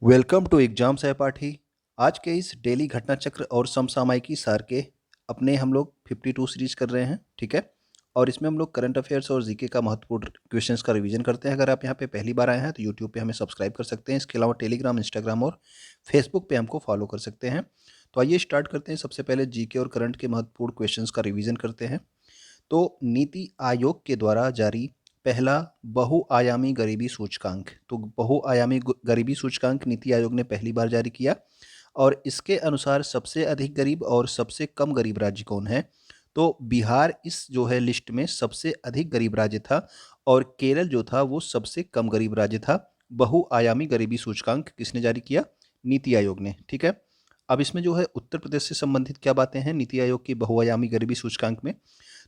Welcome to exam सहपाठी। आज के इस डेली घटना चक्र और समसामयिकी सार के अपने हम लोग 52 सीरीज कर रहे हैं, ठीक है। और इसमें हम लोग करंट अफेयर्स और जीके का महत्वपूर्ण क्वेश्चंस का रिवीजन करते हैं। अगर आप यहाँ पे पहली बार आए हैं तो यूट्यूब पे हमें सब्सक्राइब कर सकते हैं। इसके अलावा टेलीग्राम, इंस्टाग्राम और फेसबुक पे हमको फॉलो कर सकते हैं। तो आइए स्टार्ट करते हैं। सबसे पहले जीके और करंट के महत्वपूर्ण क्वेश्चन का रिविजन करते हैं। तो नीति आयोग के द्वारा जारी पहला बहुआयामी गरीबी सूचकांक, तो बहुआयामी गरीबी सूचकांक नीति आयोग ने पहली बार जारी किया और इसके अनुसार सबसे अधिक गरीब और सबसे कम गरीब राज्य कौन है। तो बिहार इस जो है लिस्ट में सबसे अधिक गरीब राज्य था और केरल जो था वो सबसे कम गरीब राज्य था। बहुआयामी गरीबी सूचकांक किसने जारी किया? नीति आयोग ने, ठीक है। अब इसमें जो है उत्तर प्रदेश से संबंधित क्या बातें हैं नीति आयोग की बहुआयामी गरीबी सूचकांक में।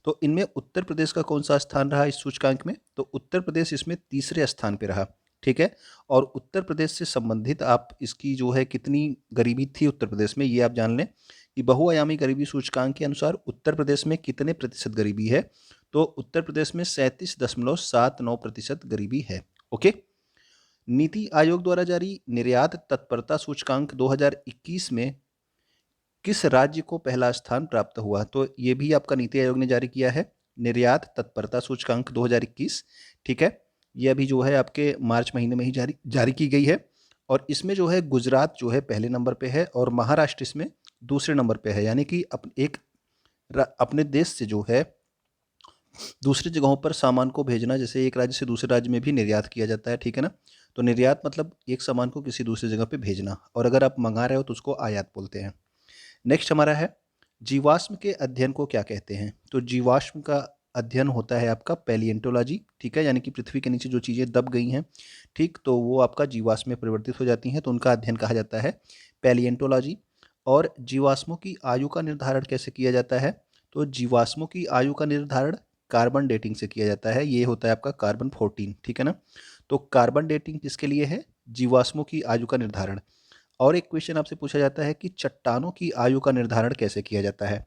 तो इनमें उत्तर प्रदेश का कौन सा स्थान रहा इस सूचकांक में? तो उत्तर प्रदेश इसमें तीसरे स्थान पे रहा, ठीक है। और उत्तर प्रदेश से संबंधित आप इसकी जो है कितनी गरीबी थी उत्तर प्रदेश में, ये आप जान लें कि बहुआयामी गरीबी सूचकांक के अनुसार उत्तर प्रदेश में कितने प्रतिशत गरीबी है। तो उत्तर प्रदेश में 37.79% गरीबी है। ओके। नीति आयोग द्वारा जारी निर्यात तत्परता सूचकांक 2021 में किस राज्य को पहला स्थान प्राप्त हुआ? तो ये भी आपका नीति आयोग ने जारी किया है, निर्यात तत्परता सूचकांक 2021, ठीक है। ये अभी जो है आपके मार्च महीने में ही जारी जारी की गई है और इसमें जो है गुजरात जो है पहले नंबर पे है और महाराष्ट्र इसमें दूसरे नंबर पे है। यानी कि अपने देश से जो है दूसरी जगहों पर सामान को भेजना, जैसे एक राज्य से दूसरे राज्य में भी निर्यात किया जाता है, ठीक है ना। तो निर्यात मतलब एक सामान को किसी दूसरी जगह पे भेजना, और अगर आप मंगा रहे हो तो उसको आयात बोलते हैं। नेक्स्ट हमारा है जीवाश्म के अध्ययन को क्या कहते हैं? तो जीवाश्म का अध्ययन होता है आपका पैलिएंटोलॉजी, ठीक है। यानी कि पृथ्वी के नीचे जो चीज़ें दब गई हैं, ठीक, तो वो आपका जीवाश्म में परिवर्तित हो जाती हैं, तो उनका अध्ययन कहा जाता है पैलिएंटोलॉजी। और जीवाश्मों की आयु का निर्धारण कैसे किया जाता है? तो जीवाश्मों की आयु का निर्धारण कार्बन डेटिंग से किया जाता है। ये होता है आपका कार्बन 14, ठीक है ना। तो कार्बन डेटिंग किसके लिए है? जीवाश्मों की आयु का निर्धारण। और एक क्वेश्चन आपसे पूछा जाता है कि चट्टानों की आयु का निर्धारण कैसे किया जाता है?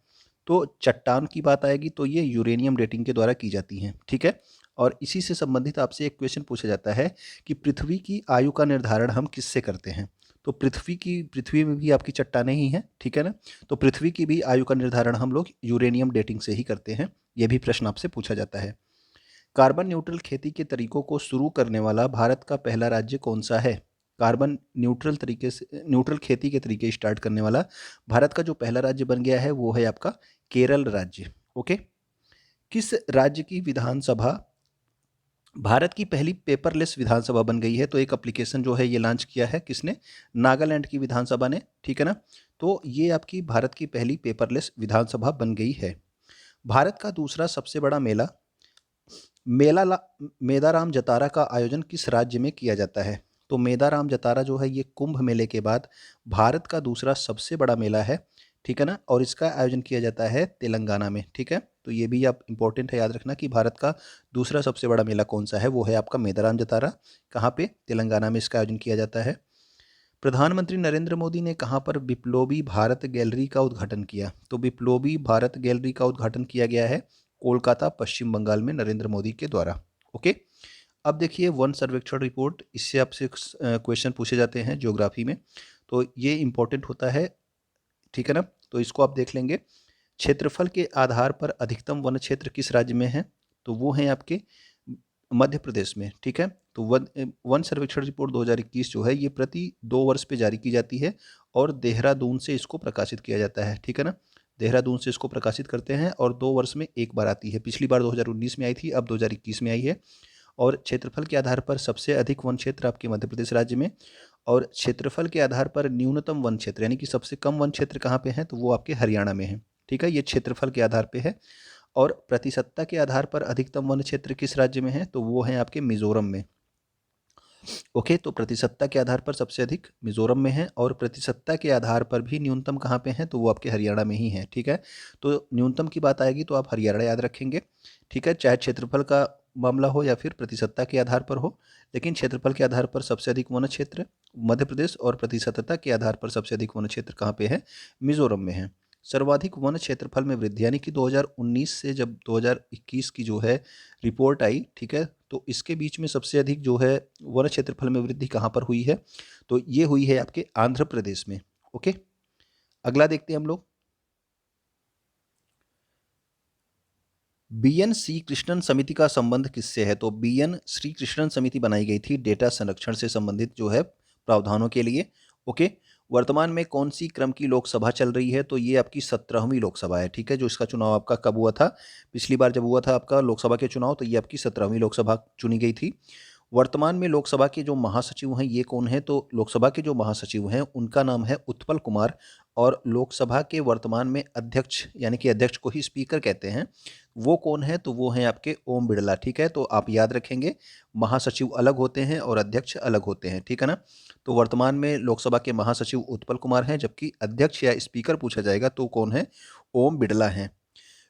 तो चट्टान की बात आएगी तो ये यूरेनियम डेटिंग के द्वारा की जाती हैं, ठीक है। और इसी से संबंधित आपसे एक क्वेश्चन पूछा जाता है कि पृथ्वी की आयु का निर्धारण हम किससे करते हैं? तो पृथ्वी में भी आपकी चट्टानें ही हैं, ठीक है ना। तो पृथ्वी की भी आयु का निर्धारण हम लोग यूरेनियम डेटिंग से ही करते हैं। यह भी प्रश्न आपसे पूछा जाता है। कार्बन न्यूट्रल खेती के तरीकों को शुरू करने वाला भारत का पहला राज्य कौन सा है? कार्बन न्यूट्रल खेती के तरीके स्टार्ट करने वाला भारत का जो पहला राज्य बन गया है वो है आपका केरल राज्य। ओके। किस राज्य की विधानसभा भारत की पहली पेपरलेस विधानसभा बन गई है? तो एक एप्लीकेशन जो है ये लॉन्च किया है किसने? नागालैंड की विधानसभा ने, ठीक है ना। तो ये आपकी भारत की पहली पेपरलेस विधानसभा बन गई है। भारत का दूसरा सबसे बड़ा मेला मेदाराम जतारा का आयोजन किस राज्य में किया जाता है? तो मेदाराम जतारा जो है ये कुंभ मेले के बाद भारत का दूसरा सबसे बड़ा मेला है, ठीक है ना। और इसका आयोजन किया जाता है तेलंगाना में, ठीक है। तो ये भी आप इंपॉर्टेंट है याद रखना कि भारत का दूसरा सबसे बड़ा मेला कौन सा है, वो है आपका मेदाराम जतारा। कहाँ पे? तेलंगाना में इसका आयोजन किया जाता है। प्रधानमंत्री नरेंद्र मोदी ने कहाँ पर बिप्लोबी भारत गैलरी का उद्घाटन किया? तो बिप्लोबी भारत गैलरी का उद्घाटन किया गया है कोलकाता, पश्चिम बंगाल में नरेंद्र मोदी के द्वारा। ओके। अब देखिए वन सर्वेक्षण रिपोर्ट, इससे आपसे क्वेश्चन पूछे जाते हैं ज्योग्राफी में, तो ये इंपॉर्टेंट होता है, ठीक है ना। तो इसको आप देख लेंगे। क्षेत्रफल के आधार पर अधिकतम वन क्षेत्र किस राज्य में है? तो वो है आपके मध्य प्रदेश में, ठीक है। तो वन सर्वेक्षण रिपोर्ट 2021 जो है ये प्रति 2 वर्ष पे जारी की जाती है और देहरादून से इसको प्रकाशित किया जाता है, ठीक है ना। देहरादून से इसको प्रकाशित करते हैं और 2 वर्ष में एक बार आती है। पिछली बार 2019 में आई थी, अब 2021 में आई है। और क्षेत्रफल के आधार पर सबसे अधिक वन क्षेत्र आपके मध्य प्रदेश राज्य में, और क्षेत्रफल के आधार पर न्यूनतम वन क्षेत्र यानी कि सबसे कम वन क्षेत्र कहाँ पे है? तो वो आपके हरियाणा में है, ठीक है। ये क्षेत्रफल के आधार पे है। और प्रतिशतता के आधार पर अधिकतम वन क्षेत्र किस राज्य में है? तो वो है आपके मिजोरम में। ओके। तो प्रतिशतता के आधार पर सबसे अधिक मिजोरम में है और प्रतिशतता के आधार पर भी न्यूनतम कहाँ पे है? तो वो आपके हरियाणा में ही है, ठीक है। तो न्यूनतम की बात आएगी तो आप हरियाणा याद रखेंगे, ठीक है। चाहे क्षेत्रफल का मामला हो या फिर प्रतिशतता के आधार पर हो, लेकिन क्षेत्रफल के आधार पर सबसे अधिक वन क्षेत्र मध्य प्रदेश और प्रतिशतता के आधार पर सबसे अधिक वन क्षेत्र कहाँ पे है? मिजोरम में है। सर्वाधिक वन क्षेत्रफल में वृद्धि, यानी कि 2019 से जब 2021 की जो है रिपोर्ट आई, ठीक है, तो इसके बीच में सबसे अधिक जो है वन क्षेत्रफल में वृद्धि कहाँ पर हुई है, तो ये हुई है आपके आंध्र प्रदेश में। ओके, अगला देखते हैं हम लोग। बीएन श्री कृष्णन समिति का संबंध किससे है, तो बीएन श्री कृष्णन समिति बनाई गई थी डेटा संरक्षण से संबंधित जो है प्रावधानों के लिए। ओके, वर्तमान में कौन सी क्रम की लोकसभा चल रही है, तो ये आपकी 17वीं लोकसभा है, ठीक है, जो इसका चुनाव आपका कब हुआ था, पिछली बार जब हुआ था आपका लोकसभा के चुनाव, तो ये आपकी 17वीं लोकसभा चुनी गई थी। वर्तमान में लोकसभा के जो महासचिव हैं ये कौन है, तो लोकसभा के जो महासचिव हैं उनका नाम है उत्पल कुमार, और लोकसभा के वर्तमान में अध्यक्ष, यानी कि अध्यक्ष को ही स्पीकर कहते हैं, वो कौन है, तो वो हैं आपके ओम बिरला, ठीक है। तो आप याद रखेंगे महासचिव अलग होते हैं और अध्यक्ष अलग होते हैं, ठीक है ना। तो वर्तमान में लोकसभा के महासचिव उत्पल कुमार हैं, जबकि अध्यक्ष या स्पीकर पूछा जाएगा तो कौन है, ओम बिरला हैं।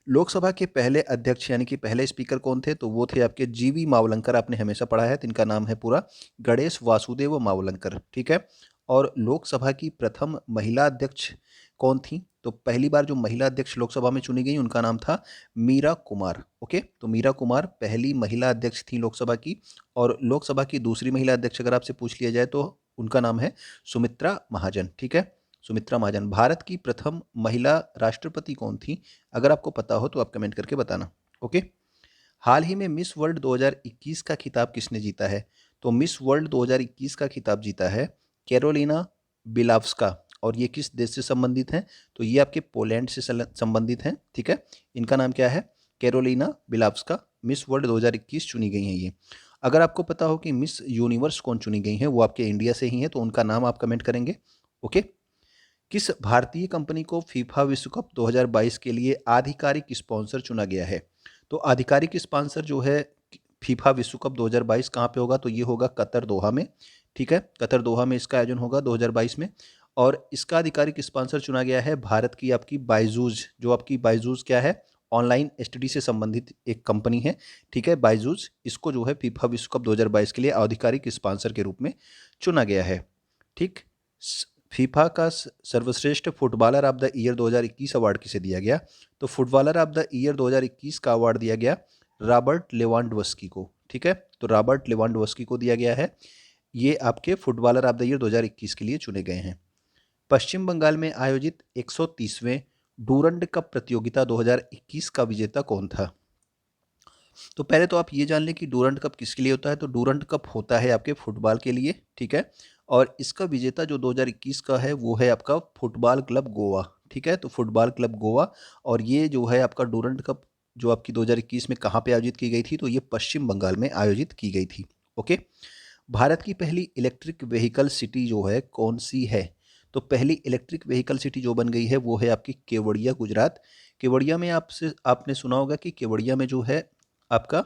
लोकसभा के पहले अध्यक्ष यानी कि पहले स्पीकर कौन थे, तो वो थे आपके जीवी मावलंकर, आपने हमेशा पढ़ा है, तो इनका नाम है पूरा गणेश वासुदेव मावलंकर, ठीक है। और लोकसभा की प्रथम महिला अध्यक्ष कौन थी, तो पहली बार जो महिला अध्यक्ष लोकसभा में चुनी गई उनका नाम था मीरा कुमार। ओके, तो मीरा कुमार पहली महिला अध्यक्ष थी लोकसभा की। और लोकसभा की दूसरी महिला अध्यक्ष अगर आपसे पूछ लिया जाए तो उनका नाम है सुमित्रा महाजन, ठीक है, सुमित्रा महाजन। भारत की प्रथम महिला राष्ट्रपति कौन थी, अगर आपको पता हो तो आप कमेंट करके बताना। ओके, हाल ही में मिस वर्ल्ड 2021 का खिताब किसने जीता है, तो मिस वर्ल्ड 2021 का खिताब जीता है कैरोलिना बिलाव्स्का। और ये किस देश से संबंधित हैं, तो ये आपके पोलैंड से संबंधित हैं, ठीक है। इनका नाम क्या है, कैरोलिना बिलाव्स्का। मिस वर्ल्ड 2021 चुनी गई हैं ये। अगर आपको पता हो कि मिस यूनिवर्स कौन चुनी गई हैं, वो आपके इंडिया से ही हैं, तो उनका नाम आप कमेंट करेंगे। ओके, किस भारतीय कंपनी को फीफा विश्व कप 2022 के लिए आधिकारिक स्पॉन्सर चुना गया है, तो आधिकारिक स्पॉन्सर जो है फीफा विश्व कप 2022 कहाँ पे होगा, तो ये होगा कतर दोहा में, ठीक है, कतर दोहा में इसका आयोजन होगा 2022 में। और इसका आधिकारिक स्पॉन्सर चुना गया है भारत की आपकी बायजूस, जो आपकी बायजूस क्या है, ऑनलाइन स्टडी से संबंधित एक कंपनी है, ठीक है, बायजूस, इसको जो है फीफा विश्व कप 2022 के लिए आधिकारिक स्पॉन्सर के रूप में चुना गया है, ठीक। फीफा का सर्वश्रेष्ठ footballer of the year 2021 award किसे दिया गया, तो फुटबॉलर ऑफ द ईयर 2021 का अवार्ड दिया गया रॉबर्ट लेवांडोव्स्की को, ठीक है, तो रॉबर्ट लेवांडोव्स्की को दिया गया है। ये आपके फुटबॉलर ऑफ द ईयर 2021 के लिए चुने गए हैं। पश्चिम बंगाल में आयोजित 130वें डूरंड कप प्रतियोगिता 2021 का विजेता कौन था, तो पहले तो आप ये जान लें कि डूरंड कप किसके लिए होता है, तो डूरंड कप होता है आपके फुटबॉल के लिए, ठीक है। और इसका विजेता जो 2021 का है वो है आपका फुटबॉल क्लब गोवा, ठीक है, तो फुटबॉल क्लब गोवा। और ये जो है आपका डूरंड कप जो आपकी 2021 में कहाँ पे आयोजित की गई थी, तो ये पश्चिम बंगाल में आयोजित की गई थी। ओके, भारत की पहली इलेक्ट्रिक व्हीकल सिटी जो है कौन सी है, तो पहली इलेक्ट्रिक व्हीकल सिटी जो बन गई है वो है आपकी केवड़िया, गुजरात। केवड़िया में आपने सुना होगा कि केवड़िया में जो है आपका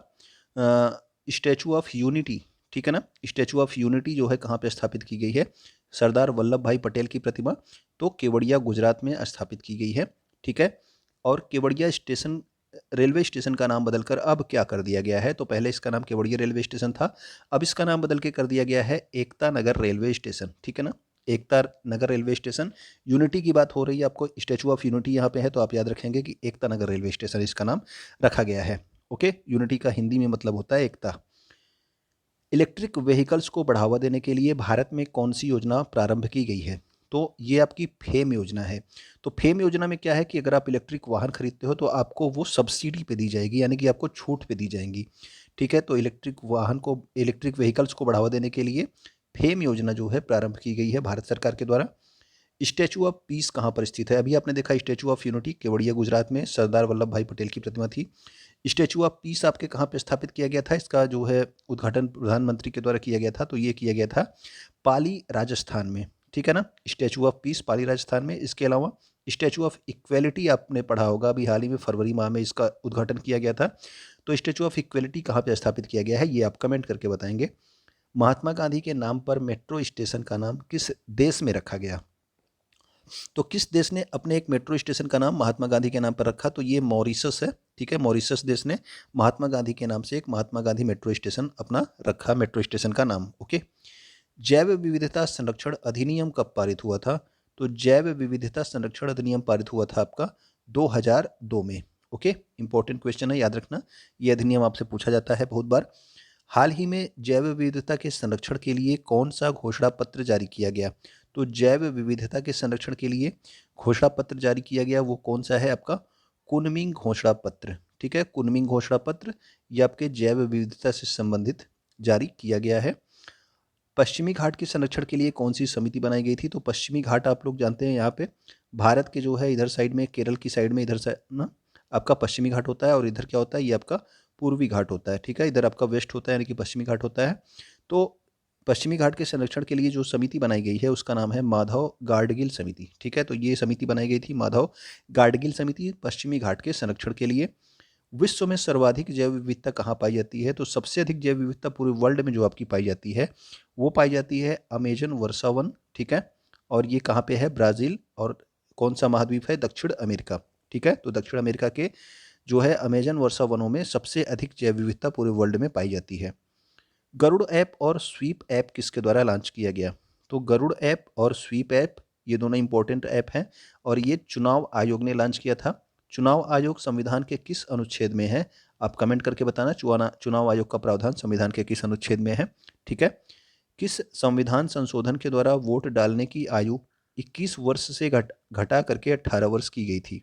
स्टैचू ऑफ यूनिटी, ठीक है ना, स्टैचू ऑफ यूनिटी जो है कहाँ पे स्थापित की गई है, सरदार वल्लभ भाई पटेल की प्रतिमा, तो केवड़िया गुजरात में स्थापित की गई है, ठीक है। और केवड़िया स्टेशन, रेलवे स्टेशन का नाम बदलकर अब क्या कर दिया गया है, तो पहले इसका नाम केवड़िया रेलवे स्टेशन था, अब इसका नाम बदल के कर दिया गया है एकता नगर रेलवे स्टेशन, ठीक है ना, Ekta Nagar railway station. Unity की बात हो रही है, आपको स्टैचू ऑफ यूनिटी यहाँ पे है, तो आप याद रखेंगे कि एकता नगर रेलवे स्टेशन इसका नाम रखा गया है। ओके, यूनिटी का हिंदी में मतलब होता है एकता। इलेक्ट्रिक व्हीकल्स को बढ़ावा देने के लिए भारत में कौन सी योजना प्रारंभ की गई है, तो ये आपकी फेम योजना है। तो फेम योजना में क्या है कि अगर आप इलेक्ट्रिक वाहन खरीदते हो तो आपको वो सब्सिडी पे दी जाएगी, यानी कि आपको छूट पे दी जाएंगी, ठीक है। तो इलेक्ट्रिक व्हीकल्स को बढ़ावा देने के लिए फेम योजना जो है प्रारंभ की गई है भारत सरकार के द्वारा। स्टैचू ऑफ पीस कहाँ पर स्थित है, अभी आपने देखा statue of unity Kevadia Gujarat में सरदार वल्लभ भाई पटेल की प्रतिमा थी। स्टैचू ऑफ पीस आपके कहाँ पे स्थापित किया गया था, इसका जो है उद्घाटन प्रधानमंत्री के द्वारा किया गया था, तो ये किया गया था पाली राजस्थान में, ठीक है ना, स्टैचू ऑफ पीस पाली राजस्थान में। इसके अलावा स्टैचू ऑफ इक्वेलिटी आपने पढ़ा होगा, अभी हाल ही में फरवरी माह में इसका उद्घाटन किया गया था, तो स्टैचू ऑफ इक्वेलिटी कहाँ पर स्थापित किया गया है ये आप कमेंट करके बताएंगे। महात्मा गांधी के नाम पर मेट्रो स्टेशन का नाम किस देश में रखा गया, तो किस देश ने अपने एक मेट्रो स्टेशन का नाम महात्मा गांधी के नाम पर रखा, तो ये मॉरिशस है, ठीक है, मॉरिशस देश ने महात्मा गांधी के नाम से एक महात्मा गांधी मेट्रो स्टेशन अपना रखा, मेट्रो स्टेशन का नाम। ओके, जैव विविधता संरक्षण अधिनियम कब पारित हुआ था, तो जैव विविधता संरक्षण अधिनियम पारित हुआ था आपका 2002 में। ओके, इंपॉर्टेंट क्वेश्चन है, याद रखना, ये अधिनियम आपसे पूछा जाता है बहुत बार। हाल ही में जैव विविधता के संरक्षण के लिए कौन सा घोषणा पत्र जारी किया गया? तो जैव विविधता के संरक्षण के लिए घोषणा पत्र जारी किया गया, वो कौन सा है आपका? कुनमिंग घोषणा पत्र। ठीक है, कुनमिंग घोषणा पत्र ये आपके जैव विविधता से संबंधित जारी किया गया है। पश्चिमी घाट के संरक्षण के लिए कौन सी समिति बनाई गई थी? तो पश्चिमी घाट आप लोग जानते हैं, यहाँ पे भारत के जो है इधर साइड में, केरल की साइड में, इधर साइड ना आपका पश्चिमी घाट होता है, और इधर क्या होता है, ये आपका पूर्वी घाट होता है। ठीक है, इधर आपका वेस्ट होता है, यानी कि पश्चिमी घाट होता है। तो पश्चिमी घाट के संरक्षण के लिए जो समिति बनाई गई है उसका नाम है माधव गाडगिल समिति। ठीक है, तो ये समिति बनाई गई थी माधव गाडगिल समिति पश्चिमी घाट के संरक्षण के लिए। विश्व में सर्वाधिक जैव विविधता कहाँ पाई जाती है? तो सबसे अधिक जैव विविधता पूरे वर्ल्ड में जो आपकी पाई जाती है वो पाई जाती है अमेजन वर्षा वन। ठीक है, और ये कहाँ पे है? ब्राज़ील। और कौन सा महाद्वीप है? दक्षिण अमेरिका। ठीक है, तो दक्षिण अमेरिका के जो है अमेजन वर्षा वनों में सबसे अधिक जैव विविधता पूरे वर्ल्ड में पाई जाती है। गरुड़ ऐप और स्वीप ऐप किसके द्वारा लॉन्च किया गया? तो गरुड़ ऐप और स्वीप ऐप ये दोनों इंपॉर्टेंट ऐप हैं, और ये चुनाव आयोग ने लॉन्च किया था। चुनाव आयोग संविधान के किस अनुच्छेद में है? आप कमेंट करके बताना, चुनाव आयोग का प्रावधान संविधान के किस अनुच्छेद में है। ठीक है, किस संविधान संशोधन के द्वारा वोट डालने की आयु 21 वर्ष से घटा करके 18 वर्ष की गई थी?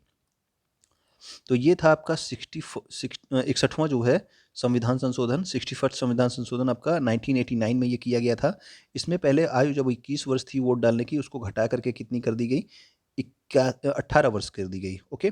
तो ये था आपका 61वां जो है संविधान संशोधन, 61st संविधान संशोधन आपका 1989 में ये किया गया था। इसमें पहले आयु जब 21 वर्ष थी वोट डालने की, उसको घटा करके कितनी कर दी गई? 18 वर्ष कर दी गई। ओके,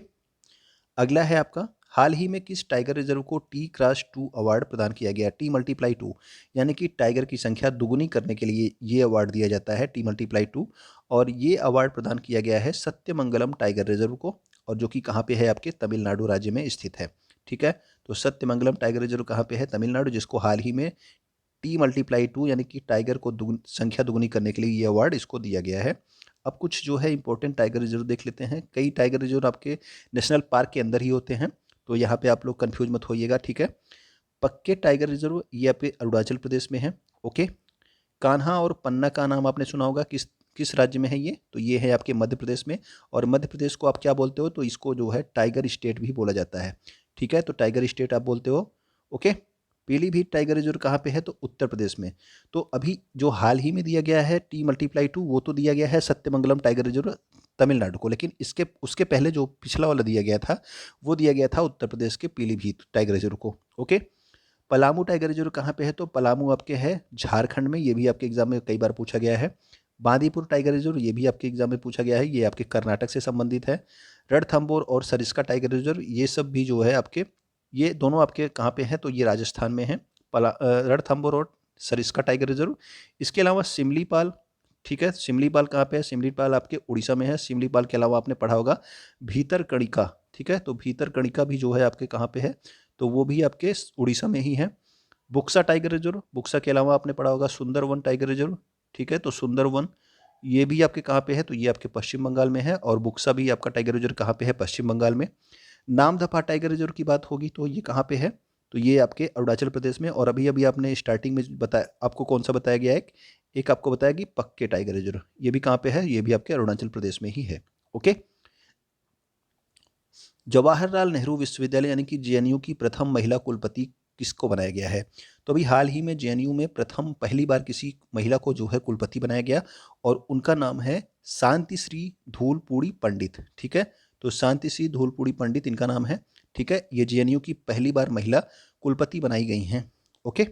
अगला है आपका, हाल ही में किस टाइगर रिजर्व को T+2 अवार्ड प्रदान किया गया? T×2 यानी कि टाइगर की संख्या दुगुनी करने के लिए ये अवार्ड दिया जाता है, T×2, और ये अवार्ड प्रदान किया गया है सत्यमंगलम टाइगर रिजर्व को, और जो कि कहाँ पे है? आपके तमिलनाडु राज्य में स्थित है। ठीक है, तो सत्यमंगलम टाइगर रिजर्व कहाँ पे है? तमिलनाडु, जिसको हाल ही में T×2 यानी कि टाइगर को संख्या दुगुनी करने के लिए ये अवार्ड इसको दिया गया है। अब कुछ जो है इंपॉर्टेंट टाइगर रिजर्व देख लेते हैं। कई टाइगर रिजर्व आपके नेशनल पार्क के अंदर ही होते हैं, तो यहाँ पे आप लोग कंफ्यूज मत होइएगा। ठीक है, पक्के टाइगर रिजर्व ये आपके अरुणाचल प्रदेश में है। ओके, कान्हा और पन्ना का नाम आपने सुना होगा, किस किस राज्य में है ये? तो ये है आपके मध्य प्रदेश में, और मध्य प्रदेश को आप क्या बोलते हो? तो इसको जो है टाइगर स्टेट भी बोला जाता है। ठीक है, तो टाइगर स्टेट आप बोलते हो। ओके, पीलीभीत टाइगर रिजर्व कहाँ पे है? तो उत्तर प्रदेश में। तो अभी जो हाल ही में दिया गया है T×2 वो तो दिया गया है सत्यमंगलम टाइगर रिजर्व तमिलनाडु को, लेकिन इसके उसके पहले जो पिछला वाला दिया गया था वो दिया गया था उत्तर प्रदेश के पीलीभीत टाइगर रिजर्व को। ओके, पलामू टाइगर रिजर्व कहाँ पे है? तो पलामू आपके है झारखंड में, ये भी आपके एग्जाम में कई बार पूछा गया है। बांदीपुर टाइगर रिजर्व ये भी आपके एग्जाम में पूछा गया है, ये आपके कर्नाटक से संबंधित है। रणथंभौर और सरिस्का टाइगर रिजर्व ये सब भी जो है आपके, ये दोनों आपके कहाँ पे हैं? तो ये राजस्थान में है, रणथंभौर और सरिस्का टाइगर रिजर्व। इसके अलावा सिमलीपाल। ठीक है, सिमलीपाल कहाँ पे है? सिमलीपाल आपके उड़ीसा में है। सिमलीपाल के अलावा आपने पढ़ा होगा भीतरकणिका। ठीक है, तो भीतरकणिका भी जो है आपके कहाँ पे है? तो वो भी आपके उड़ीसा में ही है। बुक्सा टाइगर रिजर्व, बुक्सा के अलावा आपने पढ़ा होगा सुंदरवन टाइगर रिजर्व। ठीक है, तो सुंदरवन ये भी आपके कहाँ पे है? तो ये आपके पश्चिम बंगाल में है, और बुक्सा भी आपका टाइगर रिजर्व कहाँ पे है? पश्चिम बंगाल में। नामदफा टाइगर रिजर्व की बात होगी तो ये कहाँ पे है? तो ये आपके अरुणाचल प्रदेश में। और अभी अभी आपने स्टार्टिंग में बताया, आपको कौन सा बताया गया है? एक आपको बताया कि पक्के टाइगर रिजर्व, ये भी कहाँ पे है? ये भी आपके अरुणाचल प्रदेश में ही है। ओके, जवाहरलाल नेहरू विश्वविद्यालय यानी कि जेएनयू की प्रथम महिला कुलपति किसको बनाया गया है? तो अभी हाल ही में जेएनयू में पहली बार किसी महिला को जो है कुलपति बनाया गया, और उनका नाम है शांतिश्री धूलपुड़ी पंडित। ठीक है, तो शांतिश्री धूलपुड़ी पंडित इनका नाम है। ठीक है, ये जेएनयू की पहली बार महिला कुलपति बनाई गई हैं। ओके,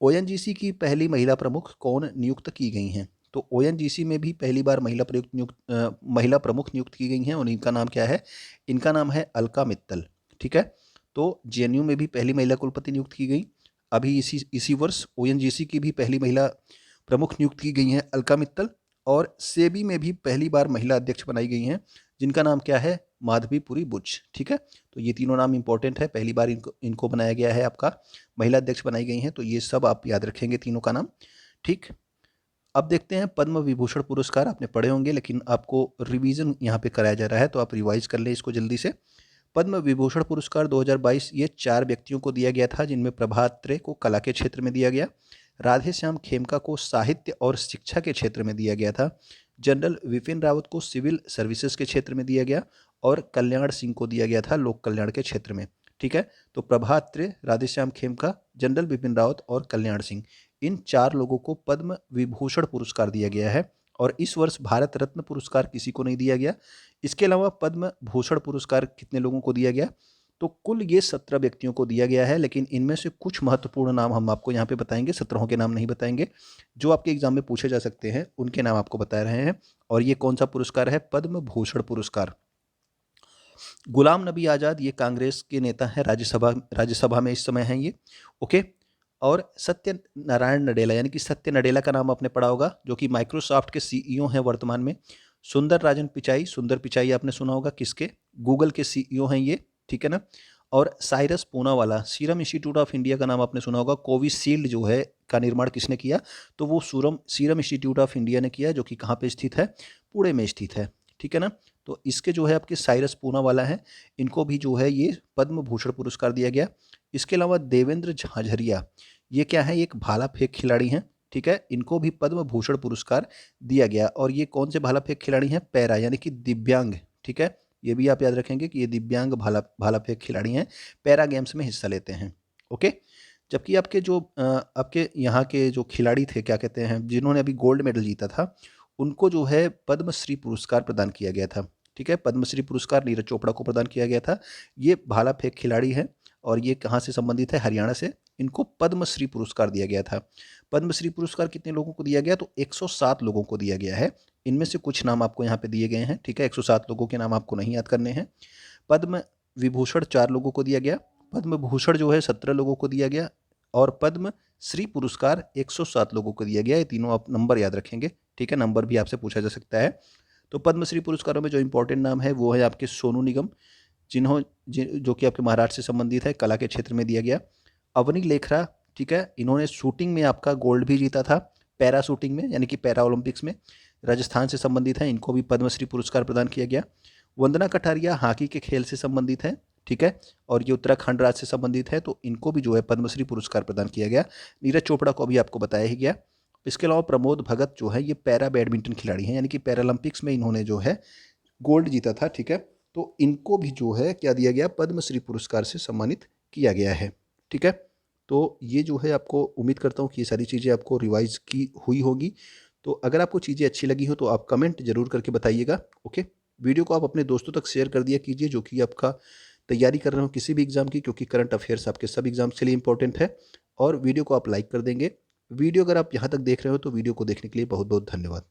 ओएनजीसी की पहली महिला प्रमुख कौन नियुक्त की गई हैं? तो ओएनजीसी में भी पहली बार महिला प्रमुख नियुक्त की गई हैं, और इनका नाम क्या है? इनका नाम है अलका मित्तल। ठीक है, तो जेएनयू में भी पहली महिला कुलपति नियुक्त की गई। अभी इसी वर्ष ओएनजीसी की भी पहली महिला प्रमुख नियुक्त की गई हैं अलका मित्तल, और सेबी में भी पहली बार महिला अध्यक्ष बनाई गई हैं, जिनका नाम क्या है? माधवीपुरी बुच। ठीक है, तो ये तीनों नाम इंपॉर्टेंट है, पहली बार इनको बनाया गया है, आपका महिला अध्यक्ष बनाई गई हैं, तो ये सब आप याद रखेंगे तीनों का नाम। ठीक, अब देखते हैं पद्म विभूषण पुरस्कार। आपने पढ़े होंगे, लेकिन आपको रिवीजन यहाँ पे कराया जा रहा है, तो आप रिवाइज कर लें इसको जल्दी से। पद्म विभूषण पुरस्कार 2022 ये 4 व्यक्तियों को दिया गया था, जिनमें प्रभात त्रे को कला के क्षेत्र में दिया गया, राधे श्याम खेमका को साहित्य और शिक्षा के क्षेत्र में दिया गया था, जनरल विपिन रावत को सिविल सर्विसेज के क्षेत्र में दिया गया और कल्याण सिंह को दिया गया था लोक कल्याण के क्षेत्र में। ठीक है, तो प्रभात त्रे, राधेश्याम खेमका, जनरल बिपिन रावत और कल्याण सिंह, इन 4 लोगों को पद्म विभूषण पुरस्कार दिया गया है और इस वर्ष भारत रत्न पुरस्कार किसी को नहीं दिया गया। इसके अलावा पद्म भूषण पुरस्कार कितने लोगों को दिया गया? तो कुल ये 17 व्यक्तियों को दिया गया है, लेकिन इनमें से कुछ महत्वपूर्ण नाम हम आपको यहाँ पे बताएंगे, 17 के नाम नहीं बताएंगे। जो आपके एग्जाम में पूछे जा सकते हैं उनके नाम आपको बता रहे हैं। और ये कौन सा पुरस्कार है? पद्म भूषण पुरस्कार। गुलाम नबी आज़ाद, ये कांग्रेस के नेता हैं, राज्यसभा में इस समय हैं ये। ओके, और सत्य नारायण नडेला, यानी कि सत्य नडेला का नाम आपने पढ़ा होगा, जो कि माइक्रोसॉफ्ट के सीईओ हैं वर्तमान में। सुंदर राजन पिचाई, सुंदर पिचाई आपने सुना होगा, किसके? गूगल के सीईओ हैं ये, ठीक है ना। और Cyrus Poonawalla, serum institute of India का नाम आपने सुना होगा। कोविशील्ड जो है का निर्माण किसने किया? तो वो सीरम इंस्टीट्यूट ऑफ इंडिया ने किया, जो कि कहाँ पे स्थित है? पुणे में स्थित है, ठीक है ना। तो इसके जो है आपके साइरस पूनावाला है, इनको भी जो है ये पद्म भूषण पुरस्कार दिया गया। इसके अलावा देवेंद्र झाझरिया, ये क्या है? एक भाला फेंक खिलाड़ी हैं, ठीक है, इनको भी पद्म भूषण पुरस्कार दिया गया। और ये कौन से भाला फेंक खिलाड़ी हैं? पैरा, यानी कि दिव्यांग, ठीक है। ये भी आप याद रखेंगे कि ये दिव्यांग भाला फेंक खिलाड़ी हैं, पैरा गेम्स में हिस्सा लेते हैं। ओके, जबकि आपके यहाँ के जो खिलाड़ी थे, क्या कहते हैं, जिन्होंने अभी गोल्ड मेडल जीता था, उनको जो है पद्मश्री पुरस्कार प्रदान किया गया था। ठीक है, पद्मश्री पुरस्कार नीरज चोपड़ा को प्रदान किया गया था। ये भाला फेंक खिलाड़ी हैं और ये कहाँ से संबंधित है? हरियाणा से। इनको पद्मश्री पुरस्कार दिया गया था। पद्मश्री पुरस्कार कितने लोगों को दिया गया? तो 107 लोगों को दिया गया है। इनमें से कुछ नाम आपको यहाँ पे दिए गए हैं, ठीक है, 107 लोगों के नाम आपको नहीं याद करने हैं। पद्म विभूषण 4 लोगों को दिया गया, पद्म भूषण जो है 17 लोगों को दिया गया और पद्म श्री पुरस्कार 107 लोगों को दिया गया। ये तीनों आप नंबर याद रखेंगे, ठीक है, नंबर भी आपसे पूछा जा सकता है। तो पद्मश्री पुरस्कारों में जो इंपॉर्टेंट नाम है वो है आपके सोनू निगम, जो कि आपके महाराष्ट्र से संबंधित है, कला के क्षेत्र में दिया गया। अवनी लेखरा, ठीक है, इन्होंने शूटिंग में आपका गोल्ड भी जीता था, पैरा शूटिंग में, यानी कि पैरा ओलंपिक्स में, राजस्थान से संबंधित है, इनको भी पद्मश्री पुरस्कार प्रदान किया गया। वंदना कटारिया हॉकी के खेल से संबंधित है, ठीक है, और ये उत्तराखंड राज्य से संबंधित है, तो इनको भी जो है पद्मश्री पुरस्कार प्रदान किया गया। नीरज चोपड़ा को अभी आपको बताया ही गया। इसके अलावा प्रमोद भगत जो है ये पैरा बैडमिंटन खिलाड़ी हैं, यानी कि पैरालंपिक्स में इन्होंने जो है गोल्ड जीता था, ठीक है, तो इनको भी जो है क्या दिया गया? पद्मश्री पुरस्कार से सम्मानित किया गया है, ठीक है। तो ये जो है, आपको उम्मीद करता हूँ कि ये सारी चीज़ें आपको रिवाइज की हुई होगी। तो अगर आपको चीज़ें अच्छी लगी हो तो आप कमेंट जरूर करके बताइएगा। ओके, वीडियो को आप अपने दोस्तों तक शेयर कर दिया कीजिए जो कि आपका तैयारी कर रहे हो किसी भी एग्ज़ाम की, क्योंकि करंट अफेयर्स आपके सब एग्जाम्स के लिए इंपॉर्टेंट है। और वीडियो को आप लाइक कर देंगे। वीडियो अगर आप यहाँ तक देख रहे हो तो वीडियो को देखने के लिए बहुत बहुत धन्यवाद।